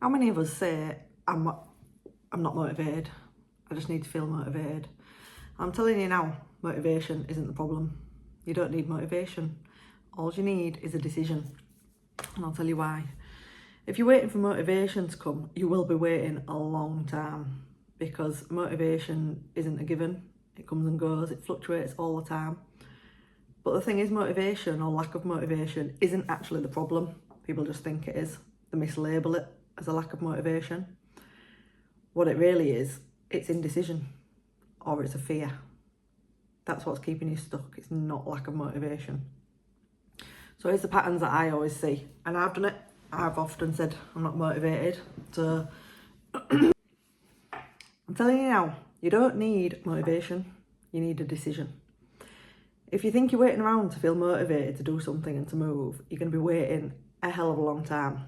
How many of us say, I'm not motivated, I just need to feel motivated? I'm telling you now, motivation isn't the problem. You don't need motivation. All you need is a decision. And I'll tell you why. If you're waiting for motivation to come, you will be waiting a long time, because motivation isn't a given. It comes and goes, it fluctuates all the time. But the thing is, motivation or lack of motivation isn't actually the problem. People just think it is. They mislabel it as a lack of motivation. What it really is, it's indecision or it's a fear. That's what's keeping you stuck. It's not lack of motivation. So here's the patterns that I always see, and I've done it. I've often said I'm not motivated. So I'm telling you now, you don't need motivation, you need a decision. If you think you're waiting around to feel motivated to do something and to move, you're going to be waiting a hell of a long time,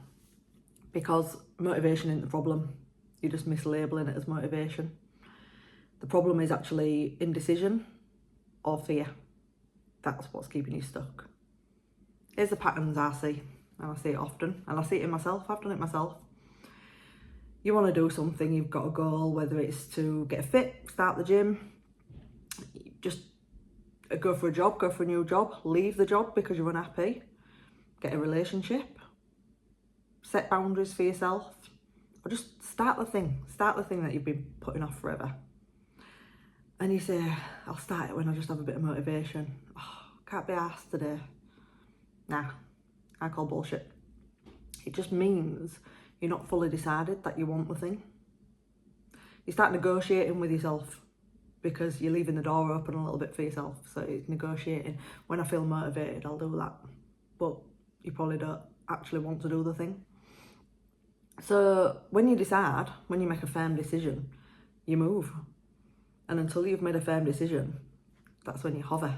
because motivation isn't the problem. You're just mislabeling it as motivation. The problem is actually indecision or fear. That's what's keeping you stuck. Here's the patterns I see, and I see it often, and I see it in myself. I've done it myself. You want to do something, you've got a goal, whether it's to get fit, start the gym, just go for a job, go for a new job, leave the job because you're unhappy, get a relationship, set boundaries for yourself, or just start the thing that you've been putting off forever. And you say, I'll start it when I just have a bit of motivation. Oh, can't be arsed today. Nah, I call bullshit. It just means you're not fully decided that you want the thing. You start negotiating with yourself, because you're leaving the door open a little bit for yourself. So it's negotiating. When I feel motivated, I'll do that. But you probably don't actually want to do the thing. So when you decide, when you make a firm decision, you move. And until you've made a firm decision, that's when you hover.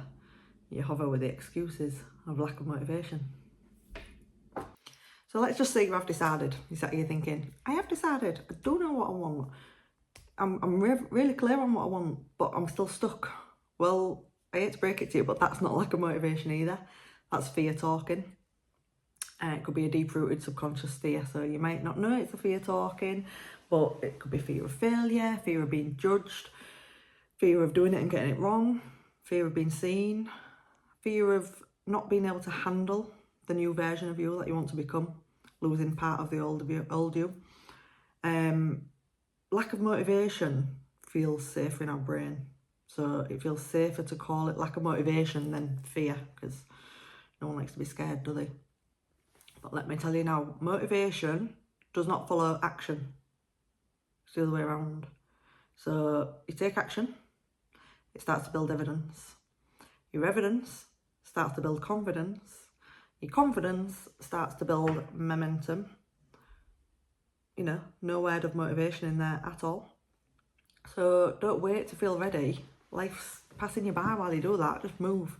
You hover with the excuses of lack of motivation. So let's just say you have decided. You're sat here thinking, I have decided. I do know what I want. I'm really clear on what I want, but I'm still stuck. Well, I hate to break it to you, but that's not lack of motivation either. That's fear talking. It could be a deep-rooted subconscious fear. So you might not know it's a fear talking, but it could be fear of failure, fear of being judged, fear of doing it and getting it wrong, fear of being seen, fear of not being able to handle the new version of you that you want to become, losing part of the old you. Lack of motivation feels safer in our brain. So it feels safer to call it lack of motivation than fear, because no one likes to be scared, do they? But let me tell you now, motivation does not follow action. It's the other way around. So you take action, it starts to build evidence. Your evidence starts to build confidence. Your confidence starts to build momentum. You know, no word of motivation in there at all. So don't wait to feel ready. Life's passing you by while you do that. Just move.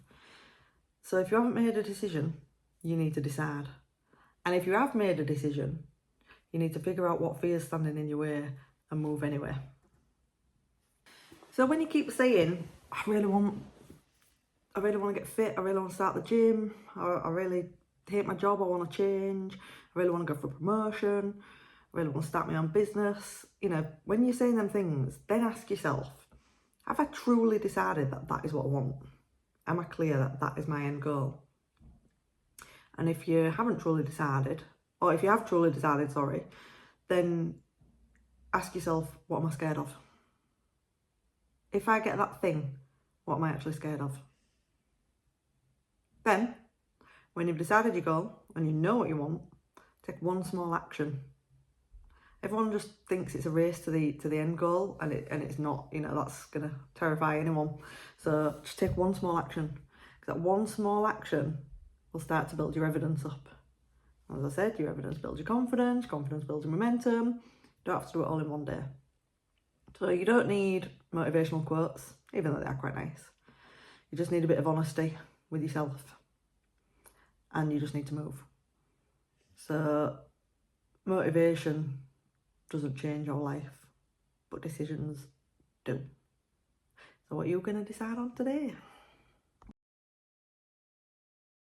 So if you haven't made a decision, you need to decide. And if you have made a decision, you need to figure out what fear is standing in your way and move anyway. So when you keep saying, I really want to get fit, I really want to start the gym, I really hate my job, I want to change, I really want to go for a promotion, I really want to start my own business. You know, when you're saying them things, then ask yourself, have I truly decided that that is what I want? Am I clear that that is my end goal? And if you haven't truly decided, or if you have truly decided, then ask yourself, what am I scared of? If I get that thing, what am I actually scared of? Then, when you've decided your goal and you know what you want, take one small action. Everyone just thinks it's a race to the end goal, and it's not. You know, that's gonna terrify anyone. So just take one small action, because that one small action will start to build your evidence up. As I said, your evidence builds your confidence builds your momentum. You don't have to do it all in one day. So you don't need motivational quotes, even though they are quite nice. You just need a bit of honesty with yourself, and you just need to move. So motivation doesn't change your life, but decisions do. So what are you going to decide on today?